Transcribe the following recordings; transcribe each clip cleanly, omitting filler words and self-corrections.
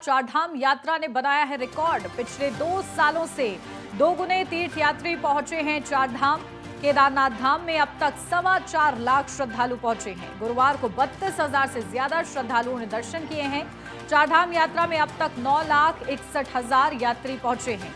चारधाम यात्रा ने बनाया है रिकॉर्ड। पिछले 2 सालों से दोगुने तीर्थयात्री पहुंचे हैं चारधाम। केदारनाथ धाम में अब तक 4.25 लाख श्रद्धालु पहुंचे हैं। गुरुवार को 32,000 से ज्यादा श्रद्धालुओं ने दर्शन किए हैं। चारधाम यात्रा में अब तक 9,61,000 यात्री पहुंचे हैं।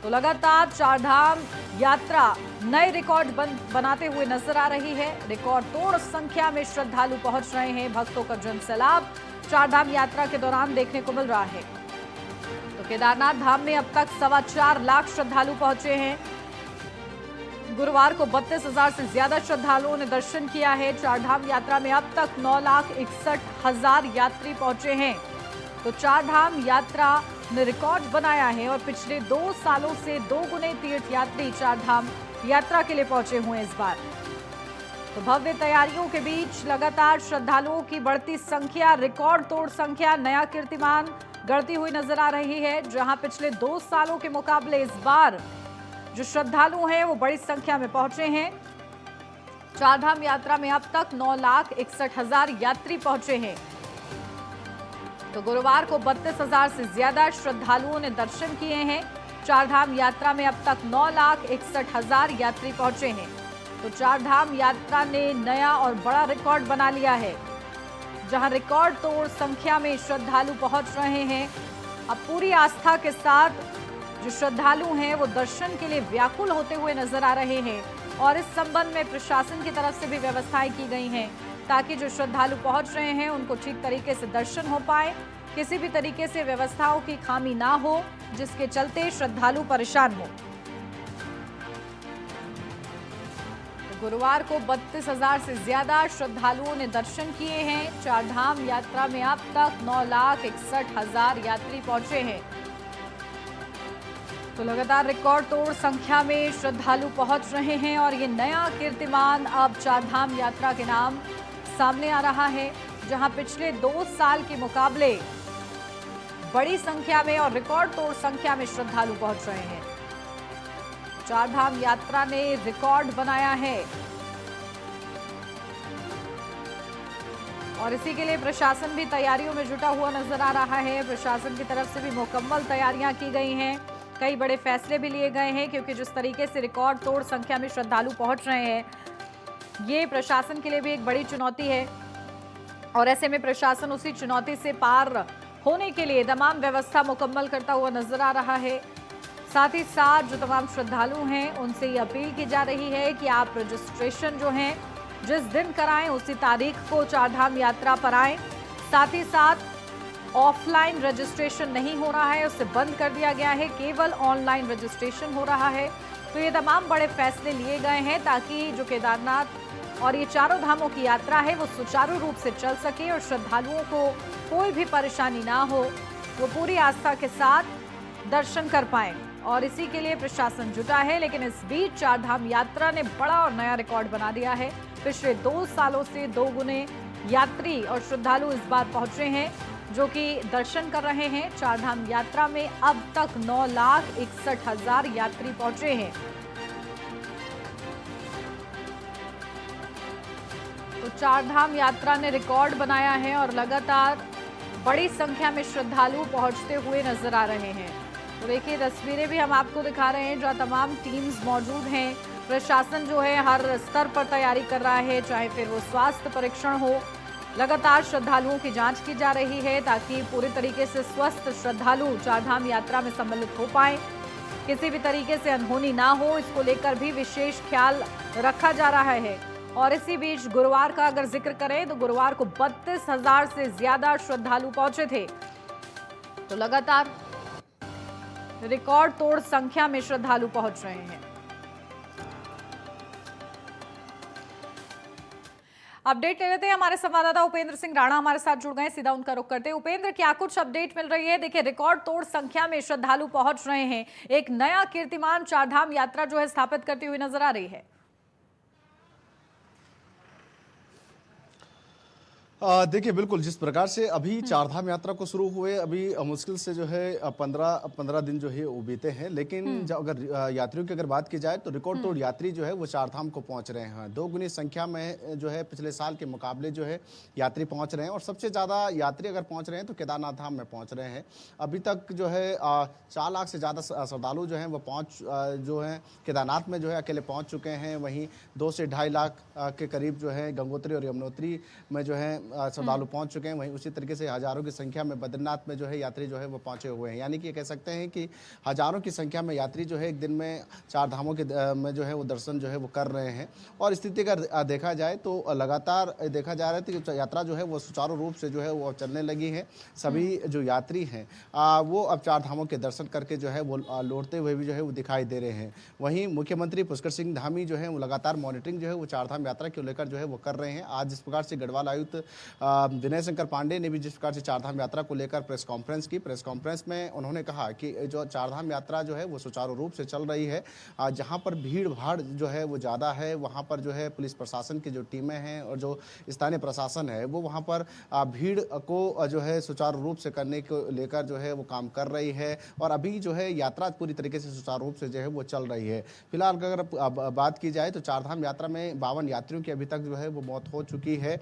तो लगातार चारधाम यात्रा नए रिकॉर्ड बनाते हुए नजर आ रही है। रिकॉर्ड तोड़ संख्या में श्रद्धालु पहुंच रहे हैं। भक्तों का जनसैलाब चारधाम यात्रा के दौरान देखने को मिल रहा है। तो केदारनाथ धाम में अब तक 4.25 लाख श्रद्धालु पहुंचे हैं। गुरुवार को 32,000 से ज्यादा श्रद्धालुओं ने दर्शन किया है। चारधाम यात्रा में अब तक 9,61,000 यात्री पहुंचे हैं। तो चारधाम यात्रा ने रिकॉर्ड बनाया है और पिछले 2 सालों से दोगुने तीर्थयात्री चारधाम यात्रा के लिए पहुंचे हुए हैं इस बार। तो भव्य तैयारियों के बीच लगातार श्रद्धालुओं की बढ़ती संख्या, रिकॉर्ड तोड़ संख्या, नया कीर्तिमान गढ़ती हुई नजर आ रही है। जहां पिछले 2 सालों के मुकाबले इस बार जो श्रद्धालु हैं वो बड़ी संख्या में पहुंचे हैं। चारधाम यात्रा में अब तक 9,61,000 यात्री पहुंचे हैं। तो गुरुवार को 32,000 से ज्यादा श्रद्धालुओं ने दर्शन किए हैं। चारधाम यात्रा में अब तक 9,61,000 यात्री पहुंचे हैं। तो चारधाम यात्रा ने नया और बड़ा रिकॉर्ड बना लिया है। जहां रिकॉर्ड तोड़ संख्या में श्रद्धालु पहुंच रहे हैं। अब पूरी आस्था के साथ जो श्रद्धालु हैं वो दर्शन के लिए व्याकुल होते हुए नजर आ रहे हैं। और इस संबंध में प्रशासन की तरफ से भी व्यवस्थाएं की गई हैं ताकि जो श्रद्धालु पहुंच रहे हैं उनको ठीक तरीके से दर्शन हो पाए। किसी भी तरीके से व्यवस्थाओं की खामी ना हो जिसके चलते श्रद्धालु परेशान हो। गुरुवार को 32,000 से ज्यादा श्रद्धालुओं ने दर्शन किए हैं। चारधाम यात्रा में अब तक 9,61,000 यात्री पहुंचे हैं। तो लगातार रिकॉर्ड तोड़ संख्या में श्रद्धालु पहुंच रहे हैं और ये नया कीर्तिमान अब चारधाम यात्रा के नाम सामने आ रहा है। जहां पिछले 2 साल के मुकाबले बड़ी संख्या में और रिकॉर्ड तोड़ संख्या में श्रद्धालु पहुंच रहे हैं। चारधाम यात्रा ने रिकॉर्ड बनाया है और इसी के लिए प्रशासन भी तैयारियों में जुटा हुआ नजर आ रहा है। प्रशासन की तरफ से भी मुकम्मल तैयारियां की गई हैं। कई बड़े फैसले भी लिए गए हैं क्योंकि जिस तरीके से रिकॉर्ड तोड़ संख्या में श्रद्धालु पहुंच रहे हैं ये प्रशासन के लिए भी एक बड़ी चुनौती है। और ऐसे में प्रशासन उसी चुनौती से पार होने के लिए तमाम व्यवस्था मुकम्मल करता हुआ नजर आ रहा है। साथ ही साथ जो तमाम श्रद्धालु हैं उनसे ये अपील की जा रही है कि आप रजिस्ट्रेशन जो है जिस दिन कराएं उसी तारीख को चारधाम यात्रा पर आएं। साथ ही साथ ऑफलाइन रजिस्ट्रेशन नहीं हो रहा है, उसे बंद कर दिया गया है, केवल ऑनलाइन रजिस्ट्रेशन हो रहा है। तो ये तमाम बड़े फैसले लिए गए हैं ताकि जो केदारनाथ और ये चारों धामों की यात्रा है वो सुचारू रूप से चल सके और श्रद्धालुओं को कोई भी परेशानी ना हो, वो पूरी आस्था के साथ दर्शन कर पाएं। और इसी के लिए प्रशासन जुटा है। लेकिन इस बीच चारधाम यात्रा ने बड़ा और नया रिकॉर्ड बना दिया है। पिछले 2 सालों से दोगुने यात्री और श्रद्धालु इस बार पहुंचे हैं जो कि दर्शन कर रहे हैं। चारधाम यात्रा में अब तक 9,61,000 यात्री पहुंचे हैं। तो चारधाम यात्रा ने रिकॉर्ड बनाया है और लगातार बड़ी संख्या में श्रद्धालु पहुंचते हुए नजर आ रहे हैं। तो देखिए तस्वीरें भी हम आपको दिखा रहे हैं जहां तमाम टीम्स मौजूद हैं। प्रशासन जो है हर स्तर पर तैयारी कर रहा है, चाहे फिर वो स्वास्थ्य परीक्षण हो। लगातार श्रद्धालुओं की जांच की जा रही है ताकि पूरी तरीके से स्वस्थ श्रद्धालु चारधाम यात्रा में सम्मिलित हो पाए, किसी भी तरीके से अनहोनी ना हो, इसको लेकर भी विशेष ख्याल रखा जा रहा है। और इसी बीच गुरुवार का अगर जिक्र करें तो गुरुवार को 32,000 से ज्यादा श्रद्धालु पहुंचे थे। तो लगातार रिकॉर्ड तोड़ संख्या में श्रद्धालु पहुंच रहे हैं। अपडेट ले लेते हैं, हमारे संवाददाता उपेंद्र सिंह राणा हमारे साथ जुड़ गए, सीधा उनका रुख करते हैं। उपेंद्र, क्या कुछ अपडेट मिल रही है? देखिए रिकॉर्ड तोड़ संख्या में श्रद्धालु पहुंच रहे हैं, एक नया कीर्तिमान चारधाम यात्रा जो है स्थापित करती हुई नजर आ रही है। देखिए बिल्कुल, जिस प्रकार से अभी चारधाम यात्रा को शुरू हुए अभी मुश्किल से जो है 15 दिन जो है वो बीते हैं, लेकिन जब अगर यात्रियों की अगर बात की जाए तो रिकॉर्ड तोड़ यात्री जो है वो चारधाम को पहुंच रहे हैं। दोगुनी संख्या में जो है पिछले साल के मुकाबले जो है यात्री पहुंच रहे हैं, और सबसे ज़्यादा यात्री अगर पहुंच रहे हैं तो केदारनाथ धाम में पहुंच रहे हैं। अभी तक जो है 4 लाख से ज़्यादा श्रद्धालु जो हैं वो जो हैं केदारनाथ में जो है अकेले पहुँच चुके हैं। वहीं 2 से 2.5 लाख के करीब जो है गंगोत्री और यमुनोत्री में जो है श्रद्धालु पहुंच चुके हैं। वहीं उसी तरीके से हजारों की संख्या में बद्रीनाथ में जो है यात्री जो है वो पहुंचे हुए हैं। यानी कि कह सकते हैं कि हजारों की संख्या में यात्री जो है एक दिन में 4 धामों के में जो है वो दर्शन जो है वो कर रहे हैं। और स्थिति का देखा जाए तो लगातार देखा जा रहा है कि यात्रा जो है वो सुचारू रूप से जो है वो चलने लगी है। सभी जो यात्री हैं वो अब 4 धामों के दर्शन करके जो है वो लौटते हुए भी जो है वो दिखाई दे रहे हैं। वहीं मुख्यमंत्री पुष्कर सिंह धामी जो है वो लगातार मॉनिटरिंग जो है वो 4 धाम यात्रा को लेकर जो है वो कर रहे हैं। आज जिस प्रकार से गढ़वाल आयुक्त विनय शंकर पांडे ने भी जिस प्रकार से 4 धाम यात्रा को लेकर प्रेस कॉन्फ्रेंस की, प्रेस कॉन्फ्रेंस में उन्होंने कहा कि जो 4 धाम यात्रा जो है वो सुचारू रूप से चल रही है। जहां पर भीड़ भाड़ जो है वो ज़्यादा है वहां पर जो है पुलिस प्रशासन की जो टीमें हैं और जो स्थानीय प्रशासन है वो वहां पर भीड़ को जो है सुचारू रूप से करने को लेकर जो है वो काम कर रही है। और अभी जो है यात्रा पूरी तरीके से सुचारू रूप से जो है वो चल रही है। फिलहाल अगर बात की जाए तो 4 धाम यात्रा में 52 यात्रियों की अभी तक जो है वो मौत हो चुकी है,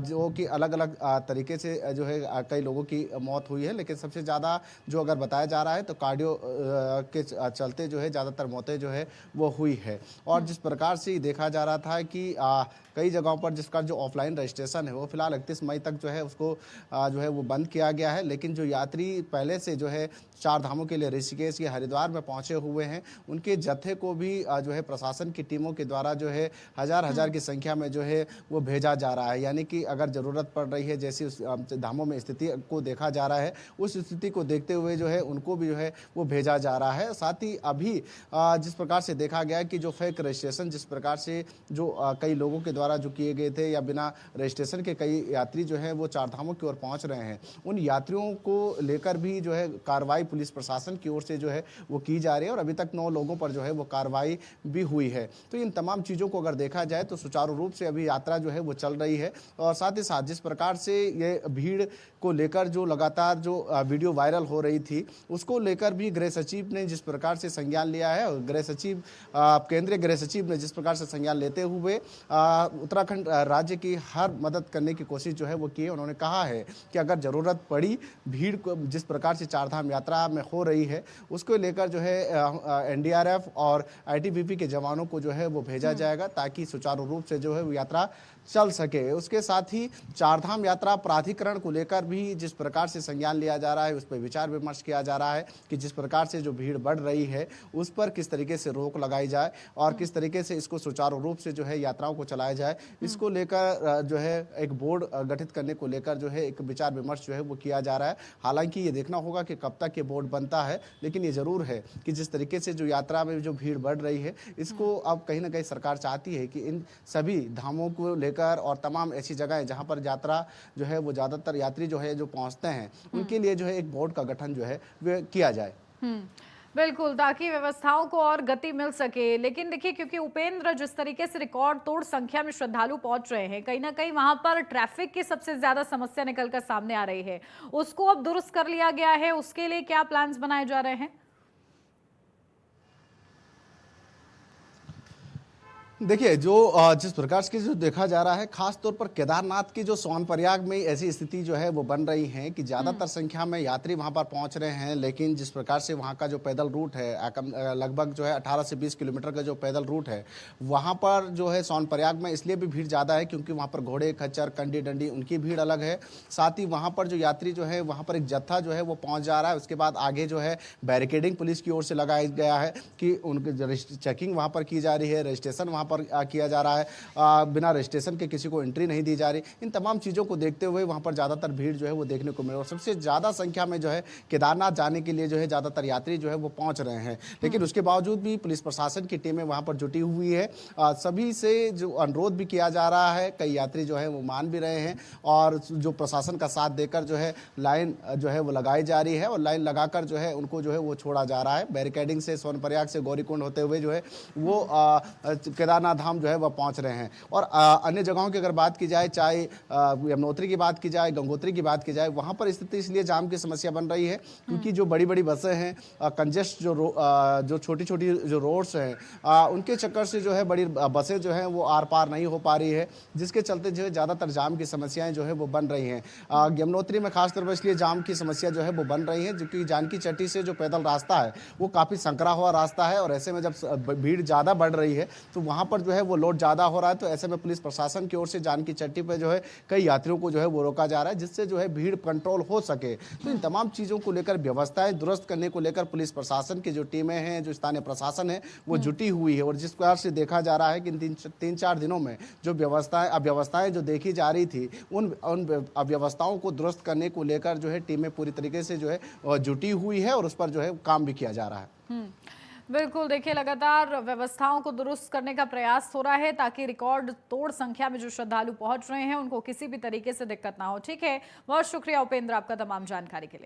जो कि अलग अलग तरीके से जो है कई लोगों की मौत हुई है। लेकिन सबसे ज़्यादा जो अगर बताया जा रहा है तो कार्डियो के चलते जो है ज़्यादातर मौतें जो है वो हुई है। और जिस प्रकार से देखा जा रहा था कि कई जगहों पर जिसका जो ऑफलाइन रजिस्ट्रेशन है वो फिलहाल 31 मई तक जो है उसको जो है वो बंद किया गया है। लेकिन जो यात्री पहले से जो है 4 धामों के लिए ऋषिकेश या हरिद्वार में पहुंचे हुए हैं उनके जत्थे को भी जो है प्रशासन की टीमों के द्वारा जो है हजार की संख्या में जो है वो भेजा जा रहा है। यानी कि अगर ज़रूरत पड़ रही है जैसी उस धामों में स्थिति को देखा जा रहा है उस स्थिति को देखते हुए जो है उनको भी जो है वो भेजा जा रहा है। साथ ही अभी जिस प्रकार से देखा गया कि जो फेक रजिस्ट्रेशन जिस प्रकार से जो कई लोगों के द्वारा जो किए गए थे या बिना रजिस्ट्रेशन के कई यात्री जो है वो 4 धामों की ओर पहुंच रहे हैं, उन यात्रियों को लेकर भी जो है कार्रवाई पुलिस प्रशासन की ओर से जो है वो की जा रही है। और अभी तक 9 लोगों पर जो है वो कार्रवाई भी हुई है। तो इन तमाम चीज़ों को अगर देखा जाए तो सुचारू रूप से अभी यात्रा जो है वो चल रही है। और साथ ही साथ जिस प्रकार से ये भीड़ को लेकर जो लगातार जो वीडियो वायरल हो रही थी उसको लेकर भी गृह सचिव ने जिस प्रकार से संज्ञान लिया है, और गृह सचिव केंद्रीय गृह सचिव ने जिस प्रकार से संज्ञान लेते हुए उत्तराखंड राज्य की हर मदद करने की कोशिश जो है वो की है। उन्होंने कहा है कि अगर ज़रूरत पड़ी भीड़ को जिस प्रकार से 4 धाम यात्रा में हो रही है उसको लेकर जो है NDRF और ITBP के जवानों को जो है वो भेजा जाएगा ताकि सुचारू रूप से जो है वो यात्रा चल सके। उसके साथ ही 4 धाम यात्रा प्राधिकरण को लेकर भी जिस प्रकार से संज्ञान लिया जा रहा है उस पर विचार विमर्श किया जा रहा है कि जिस प्रकार से जो भीड़ बढ़ रही है उस पर किस तरीके से रोक लगाई जाए और किस तरीके से इसको सुचारू रूप से जो है यात्राओं को चलाया जाए। इसको लेकर जो है एक बोर्ड गठित करने को लेकर जो है एक विचार विमर्श जो है वो किया जा रहा है। हालांकि ये देखना होगा कि कब तक ये बोर्ड बनता है, लेकिन ये जरूर है कि जिस तरीके से जो यात्रा में जो भीड़ बढ़ रही है इसको अब कहीं ना कहीं सरकार चाहती है कि इन सभी धामों को लेकर और तमाम ऐसी जगहें जहां पर यात्रा जो है वो ज़्यादातर यात्री जो है जो पहुंचते हैं उनके लिए जो है एक बोर्ड का गठन जो है वो किया जाए। बिल्कुल, ताकि व्यवस्थाओं को और गति मिल सके। लेकिन देखिए, क्योंकि उपेंद्र जिस तरीके से रिकॉर्ड तोड़ संख्या में श्रद्धालु पहुंच रहे हैं, कहीं ना कहीं वहां पर ट्रैफिक की सबसे ज्यादा समस्या निकलकर सामने आ रही है, उसको अब दुरुस्त कर लिया गया है। उसके लिए क्या प्लान्स बनाए जा रहे हैं? देखिए जो जिस प्रकार से जो देखा जा रहा है खास तौर पर केदारनाथ की जो सोनप्रयाग में ऐसी स्थिति जो है वो बन रही है कि ज़्यादातर संख्या में यात्री वहां पर पहुंच रहे हैं, लेकिन जिस प्रकार से वहां का जो पैदल रूट है लगभग जो है 18 से 20 किलोमीटर का जो पैदल रूट है वहां पर जो है सोनप्रयाग में इसलिए भी भीड़ ज़्यादा है क्योंकि वहाँ पर घोड़े खच्चर कंडी डंडी उनकी भीड़ अलग है। साथ ही वहाँ पर जो यात्री जो है वहाँ पर एक जत्था जो है वो पहुँच जा रहा है। उसके बाद आगे जो है बैरिकेडिंग पुलिस की ओर से लगाया गया है कि उनकी चेकिंग वहाँ पर की जा रही है, रजिस्ट्रेशन वहाँ पर किया जा रहा है, बिना रजिस्ट्रेशन के किसी को एंट्री नहीं दी जा रही। इन तमाम चीज़ों को देखते हुए वहाँ पर ज़्यादातर भीड़ जो है वो देखने को मिले और सबसे ज़्यादा संख्या में जो है केदारनाथ जाने के लिए जो है ज़्यादातर यात्री जो है वो पहुँच रहे हैं। लेकिन उसके बावजूद भी पुलिस प्रशासन की टीमें वहाँ पर जुटी हुई है। सभी से जो अनुरोध भी किया जा रहा है, कई यात्री जो है वो मान भी रहे हैं और जो प्रशासन का साथ देकर जो है लाइन जो है वो लगाई जा रही है और लाइन लगाकर जो है उनको जो है वो छोड़ा जा रहा है। बैरिकेडिंग से सोनप्रयाग से गौरीकुंड होते हुए जो है वो केदार केदारनाथ धाम जो है वह पहुंच रहे हैं। और अन्य जगहों की अगर बात की जाए, चाहे यमुनोत्री की बात की जाए, गंगोत्री की बात की जाए, वहां पर स्थिति इसलिए जाम की समस्या बन रही है क्योंकि जो बड़ी बड़ी बसें हैं, कंजेस्ट जो छोटी छोटी जो रोड्स हैं, उनके चक्कर से जो है बड़ी बसें जो हैं वो आर पार नहीं हो पा रही है, जिसके चलते जो है ज़्यादातर जाम की समस्याएं जो है वो बन रही हैं। यमुनोत्री में खासतौर पर इसलिए जाम की समस्या जो है वो बन रही है क्योंकि जानकी चट्टी से जो पैदल रास्ता है वो काफ़ी संकरा हुआ रास्ता है, और ऐसे में जब भीड़ ज़्यादा बढ़ रही है तो वहाँ पर जो है वो लोड ज़्यादा हो रहा है। तो ऐसे में पुलिस प्रशासन की ओर से जानकी चट्टी पर जो है कई यात्रियों को जो है वो रोका जा रहा है, जिससे जो है भीड़ कंट्रोल हो सके। तो इन तमाम चीज़ों को लेकर, व्यवस्थाएं दुरुस्त करने को लेकर पुलिस प्रशासन की जो टीमें हैं, जो स्थानीय प्रशासन है, वो जुटी हुई है। और जिस प्रकार से देखा जा रहा है कि इन 3-4 दिनों में जो अव्यवस्थाएं जो देखी जा रही थी, उन अव्यवस्थाओं को दुरुस्त करने को लेकर जो है टीमें पूरी तरीके से जो है जुटी हुई है, और उस पर जो है काम भी किया जा रहा है। बिल्कुल, देखिए लगातार व्यवस्थाओं को दुरुस्त करने का प्रयास हो रहा है ताकि रिकॉर्ड तोड़ संख्या में जो श्रद्धालु पहुंच रहे हैं उनको किसी भी तरीके से दिक्कत ना हो। ठीक है, बहुत शुक्रिया उपेंद्र आपका तमाम जानकारी के लिए।